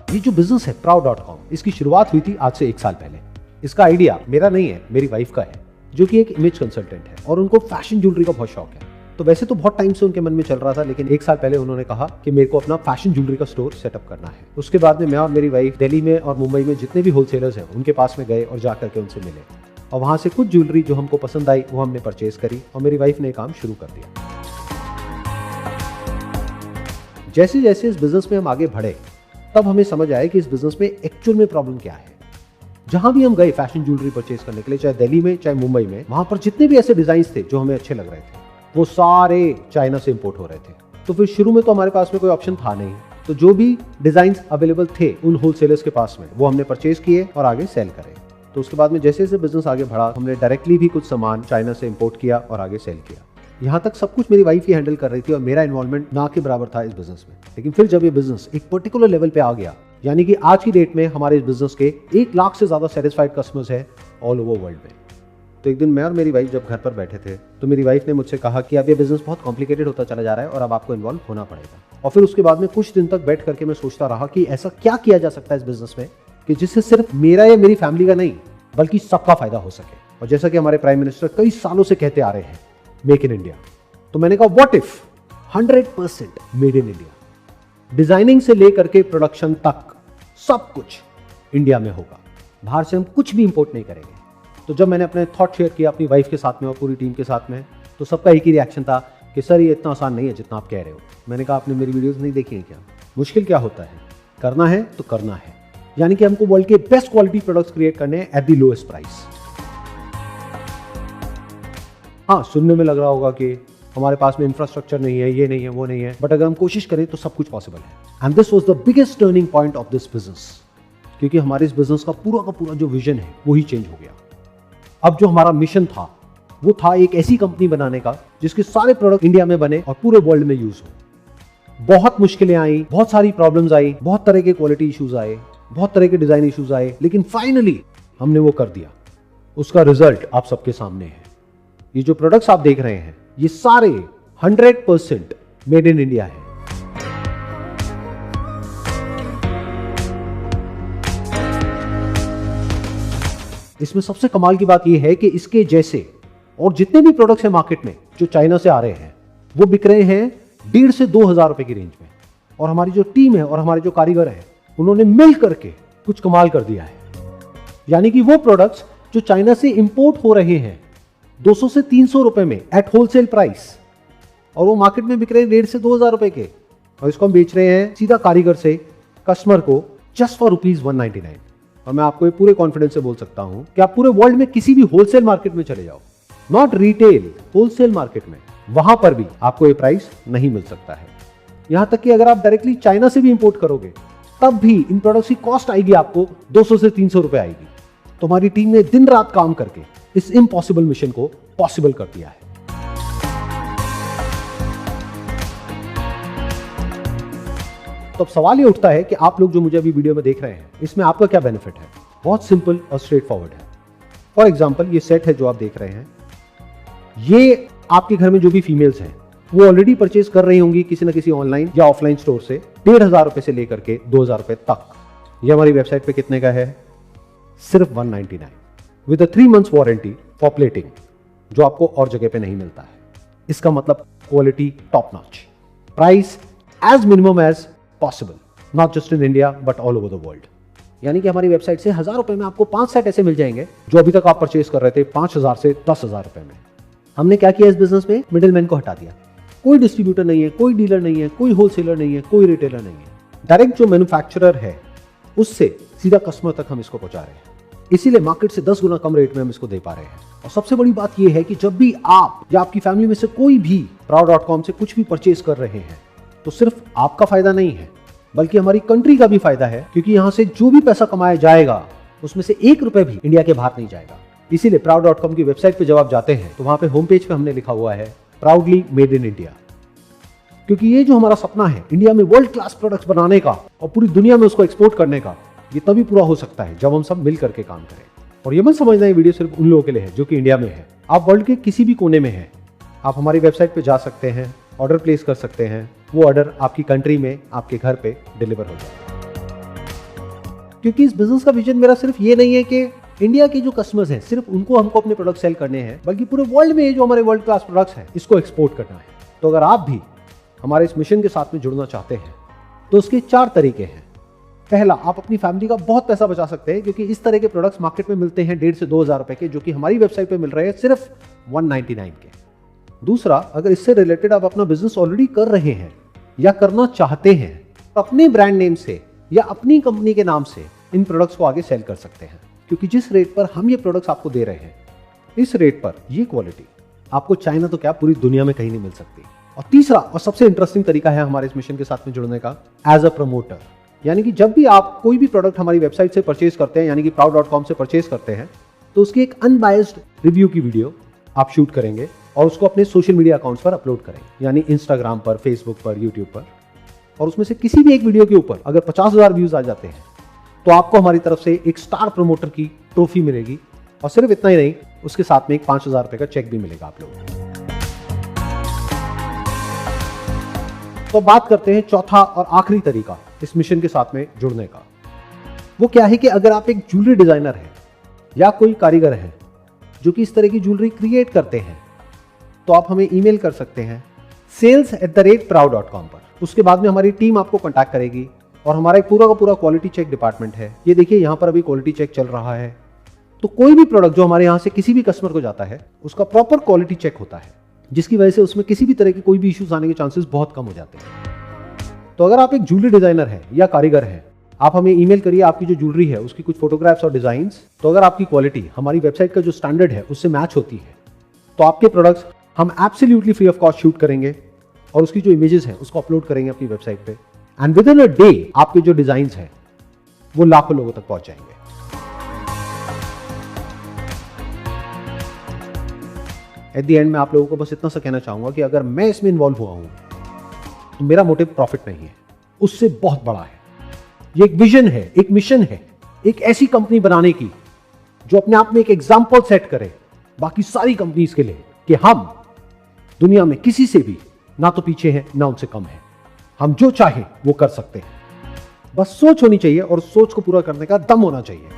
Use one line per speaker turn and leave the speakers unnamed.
ये जो बिजनेस है proud.com, इसकी शुरुआत हुई थी आज से 1 साल पहले। इसका आइडिया मेरा नहीं है, मेरी वाइफ का है, जो कि एक इमेज कंसल्टेंट है और उनको फैशन ज्वेलरी का बहुत शौक है। तो वैसे तो बहुत टाइम से उनके मन में चल रहा था, लेकिन 1 साल पहले उन्होंने कहा कि मेरे को अपना फैशन ज्वेलरी का स्टोर सेटअप करना है। उसके बाद में मैं और मेरी वाइफ दिल्ली में और मुंबई में जितने भी होलसेलर्स हैं उनके पास में गए और जाकर के उनसे मिले, और वहां से कुछ ज्वेलरी जो हमको पसंद आई वो हमने परचेज करी और मेरी वाइफ ने काम शुरू कर दिया। जैसे जैसे इस बिजनेस में हम आगे बढ़े, तब हमें समझ आया कि इस बिजनेस में एक्चुअल में प्रॉब्लम क्या है। जहां भी हम गए फैशन ज्वेलरी परचेज करने के लिए, चाहे दिल्ली में चाहे मुंबई में, वहां पर जितने भी ऐसे डिजाइन थे जो हमें अच्छे लग रहे थे, वो सारे चाइना से इंपोर्ट हो रहे थे। तो फिर शुरू में तो हमारे पास में कोई ऑप्शन था नहीं, तो जो भी डिजाइन अवेलेबल थे उन होलसेलर्स के पास में वो हमने परचेज किए और आगे सेल करे। तो उसके बाद में जैसे जैसे बिजनेस आगे बढ़ा, हमने डायरेक्टली भी कुछ सामान चाइना से इंपोर्ट किया और आगे सेल किया। यहाँ तक सब कुछ मेरी वाइफ ही हैंडल कर रही थी और मेरा इन्वॉल्वमेंट ना के बराबर था इस बिजनेस में। लेकिन फिर जब ये बिजनेस एक पर्टिकुलर लेवल पे आ गया, यानी कि आज की डेट में हमारे इस बिजनेस के 1 लाख से ज्यादा सेटिस्फाइड कस्टमर्स है ऑल ओवर वर्ल्ड में। तो एक दिन मैं और मेरी वाइफ जब घर पर बैठे थे, तो मेरी वाइफ ने मुझसे कहा कि अब ये बिजनेस बहुत कॉम्प्लिकेटेड होता चला जा रहा है और अब आपको इन्वॉल्व होना पड़ेगा। और फिर उसके बाद में कुछ दिन तक बैठ करके मैं सोचता रहा कि ऐसा क्या किया जा सकता है इस बिजनेस में कि जिससे सिर्फ मेरा या मेरी फैमिली का नहीं, बल्कि सबका फायदा हो सके। और जैसा कि हमारे प्राइम मिनिस्टर कई सालों से कहते आ रहे हैं, मेक इन इंडिया। तो मैंने कहा what if 100% made in India, designing से लेकर के प्रोडक्शन तक सब कुछ इंडिया में होगा, बाहर से हम कुछ भी इंपोर्ट नहीं करेंगे। तो जब मैंने अपने थॉट शेयर किया अपनी वाइफ के साथ में और पूरी टीम के साथ में, तो सबका एक ही रिएक्शन था कि सर ये इतना आसान नहीं है जितना आप कह रहे हो। मैंने कहा आपने मेरी वीडियोस नहीं देखी है क्या? मुश्किल क्या होता है, करना है तो करना है। यानी कि हमको वर्ल्ड के बेस्ट क्वालिटी प्रोडक्ट्स क्रिएट करने हैं एट द लोएस्ट प्राइस। हाँ, सुनने में लग रहा होगा कि हमारे पास में इंफ्रास्ट्रक्चर नहीं है, ये नहीं है, वो नहीं है, बट अगर हम कोशिश करें तो सब कुछ पॉसिबल है। And this was the biggest turning point of this business, क्योंकि हमारे इस बिजनेस का पूरा जो विजन है वो ही चेंज हो गया। अब जो हमारा मिशन था वो था एक ऐसी कंपनी बनाने का जिसके सारे प्रोडक्ट इंडिया में बने और पूरे वर्ल्ड में यूज हो। बहुत मुश्किलें आई, बहुत सारी प्रॉब्लम्स आई, बहुत तरह के क्वालिटी इश्यूज आए, बहुत तरह के डिजाइन इश्यूज आए, लेकिन फाइनली हमने वो कर दिया। उसका रिजल्ट आप सबके सामने है। ये जो प्रोडक्ट्स आप देख रहे हैं ये सारे 100% मेड इन इंडिया है। इसमें सबसे कमाल की बात यह है कि इसके जैसे और जितने भी प्रोडक्ट्स हैं मार्केट में जो चाइना से आ रहे हैं, वो बिक रहे हैं 1,500 से 2,000 रुपए की रेंज में। और हमारी जो टीम है और हमारे जो कारीगर हैं, उन्होंने मिल करके कुछ कमाल कर दिया है। यानी कि वो प्रोडक्ट्स जो चाइना से इंपोर्ट हो रहे हैं 200 से 300 रुपए में एट होलसेल प्राइस, और वो मार्केट में बिक रहे हैं 1,500 से 2,000 रुपए के, और इसको हम बेच रहे हैं सीधा कारीगर से कस्टमर को जस्ट फॉर ₹199। और मैं आपको ये पूरे कॉन्फिडेंस से बोल सकता हूं कि आप पूरे वर्ल्ड में किसी भी होलसेल मार्केट में चले जाओ, नॉट रिटेल, होलसेल मार्केट में, वहां पर भी आपको ये प्राइस नहीं मिल सकता है। यहां तक कि अगर आप डायरेक्टली चाइना से भी इंपोर्ट करोगे, तब भी इन प्रोडक्ट्स की कॉस्ट आएगी आपको 200 से 300 रुपए आएगी। तो हमारी टीम ने दिन रात काम करके इस इम्पॉसिबल मिशन को पॉसिबल कर दिया है। तो अब सवाल ये उठता है कि आप लोग जो मुझे अभी वीडियो में देख रहे हैं, इसमें आपका क्या बेनिफिट है? बहुत सिंपल और स्ट्रेट फॉरवर्ड है। फॉर एग्जाम्पल, ये सेट है जो आप देख रहे हैं, ये आपके घर में जो भी फीमेल्स हैं वो ऑलरेडी परचेज कर रही होंगी किसी न किसी ऑनलाइन या ऑफलाइन स्टोर से 1,500 रुपए से लेकर के 2,000 रुपए तक। ये हमारी वेबसाइट पे कितने का है? सिर्फ 199 with 3 months warranty for plating, जो आपको और जगह पे नहीं मिलता है। इसका मतलब quality top notch, price as minimum as possible, not just in India but all over the world. यानी कि हमारी वेबसाइट से 1,000 रुपए में आपको 5 सेट ऐसे मिल जाएंगे जो अभी तक आप परचेज कर रहे थे 5,000 से 10,000 रुपए में। हमने क्या किया इस बिजनेस में? मिडिलमैन को हटा दिया। कोई डिस्ट्रीब्यूटर नहीं है, कोई डीलर नहीं है, कोई होलसेलर नहीं है, कोई रिटेलर नहीं है। डायरेक्ट जो मैन्युफैक्चरर है उससे सीधा कस्टमर तक हम इसको पहुंचा रहे हैं। इसीलिए मार्केट से 10 गुना कम रेट में हम इसको दे पा रहे हैं। और सबसे बड़ी बात यह है कि जब भी आप या आपकी फैमिली में से कोई भी proud.com से कुछ भी परचेज कर रहे हैं, तो सिर्फ आपका फायदा नहीं है, बल्कि हमारी कंट्री का भी फायदा है, क्योंकि यहां से जो भी पैसा कमाया जाएगा उसमें से 1 रुपए भी इंडिया के बाहर नहीं जाएगा। इसीलिए proud.com की वेबसाइट पे जब आप जाते हैं तो वहां पे होम पेज पे हमने लिखा हुआ है प्राउडली मेड इन इंडिया, क्योंकि ये जो हमारा सपना है इंडिया में वर्ल्ड क्लास प्रोडक्ट्स बनाने का और पूरी दुनिया में उसको एक्सपोर्ट करने का, ये तभी पूरा हो सकता है जब हम सब मिल करके काम करें। और ये मत समझना ये वीडियो सिर्फ उन लोगों के लिए है जो कि इंडिया में है। आप वर्ल्ड के किसी भी कोने में हैं, आप हमारी वेबसाइट पे जा सकते हैं, ऑर्डर प्लेस कर सकते हैं, वो ऑर्डर आपकी कंट्री में आपके घर पे डिलीवर हो जाएगा। क्योंकि इस बिजनेस का विजन मेरा सिर्फ ये नहीं है कि इंडिया के जो कस्टमर्स हैं सिर्फ उनको हमको अपने प्रोडक्ट सेल करने हैं, बल्कि पूरे वर्ल्ड में जो हमारे वर्ल्ड क्लास प्रोडक्ट्स हैं इसको एक्सपोर्ट करना है। तो अगर आप भी हमारे इस मिशन के साथ में जुड़ना चाहते हैं तो उसके 4 तरीके हैं। पहला, आप अपनी फैमिली का बहुत पैसा बचा सकते हैं, क्योंकि इस तरह के प्रोडक्ट्स मार्केट में मिलते हैं 1,500 से 2,000 रुपए के, जो कि हमारी वेबसाइट पे मिल रहे हैं सिर्फ 199 के। दूसरा, अगर इससे रिलेटेड आप अपना बिजनेस ऑलरेडी कर रहे हैं या करना चाहते हैं तो अपने ब्रांड नेम से या अपनी कंपनी के नाम से इन प्रोडक्ट्स को आगे सेल कर सकते हैं, क्योंकि जिस रेट पर हम ये प्रोडक्ट्स आपको दे रहे हैं, इस रेट पर ये क्वालिटी आपको चाइना तो क्या पूरी दुनिया में कहीं नहीं मिल सकती। और तीसरा और सबसे इंटरेस्टिंग तरीका है हमारे इस मिशन के साथ में जुड़ने का, एज अ प्रमोटर। यानी कि जब भी आप कोई भी प्रोडक्ट हमारी वेबसाइट से परचेज करते हैं, यानी कि proud.com से परचेज करते हैं, तो उसकी एक अनबायस्ड रिव्यू की वीडियो आप शूट करेंगे और उसको अपने सोशल मीडिया अकाउंट्स पर अपलोड करेंगे, यानी इंस्टाग्राम पर, फेसबुक पर, यूट्यूब पर। और उसमें से किसी भी एक वीडियो के ऊपर अगर 50,000 व्यूज आ जाते हैं तो आपको हमारी तरफ से एक स्टार प्रमोटर की ट्रॉफी मिलेगी। और सिर्फ इतना ही नहीं, उसके साथ में एक 5,000 रुपए का चेक भी मिलेगा आप लोगों को। तो बात करते हैं चौथा और आखिरी तरीका इस मिशन के साथ में जुड़ने का। वो क्या है कि अगर आप एक ज्वेलरी डिजाइनर हैं या कोई कारीगर हैं जो कि इस तरह की ज्वेलरी क्रिएट करते हैं, तो आप हमें ईमेल कर सकते हैं sales@proud.com पर। उसके बाद में हमारी टीम आपको कांटेक्ट करेगी और हमारा एक पूरा का पूरा क्वालिटी चेक डिपार्टमेंट है। ये देखिए यहाँ पर अभी क्वालिटी चेक चल रहा है। तो कोई भी प्रोडक्ट जो हमारे यहाँ से किसी भी कस्टमर को जाता है उसका प्रॉपर क्वालिटी चेक होता है, जिसकी वजह से उसमें किसी भी तरह के कोई भी इश्यूज आने के चांसेस बहुत कम हो जाते हैं। तो अगर आप एक ज्वेलरी डिजाइनर हैं या कारीगर हैं, आप हमें ईमेल करिए आपकी जो ज्वेलरी है उसकी कुछ फोटोग्राफ्स और डिजाइन्स। तो अगर आपकी क्वालिटी हमारी वेबसाइट का जो स्टैंडर्ड है उससे मैच होती है तो आपके प्रोडक्ट्स हम absolutely free of cost shoot करेंगे और उसकी जो इमेजेस हैं उसको अपलोड करेंगे अपनी वेबसाइट पे। And with in a day आपके जो डिजाइन्स हैं वो लाखों लोगों तक पहुंच जाएंगे। एट द एंड में आप लोगों को बस इतना सा कहना चाहूंगा कि अगर मैं इसमें इन्वॉल्व हुआ हूं तो मेरा मोटिव प्रॉफिट नहीं है, उससे बहुत बड़ा है। ये एक विजन है, एक मिशन है, एक ऐसी कंपनी बनाने की जो अपने आप में एक एग्जाम्पल सेट करे बाकी सारी कंपनीज के लिए कि हम दुनिया में किसी से भी ना तो पीछे हैं ना उनसे कम है। हम जो चाहें वो कर सकते हैं। बस सोच होनी चाहिए और सोच को पूरा करने का दम होना चाहिए।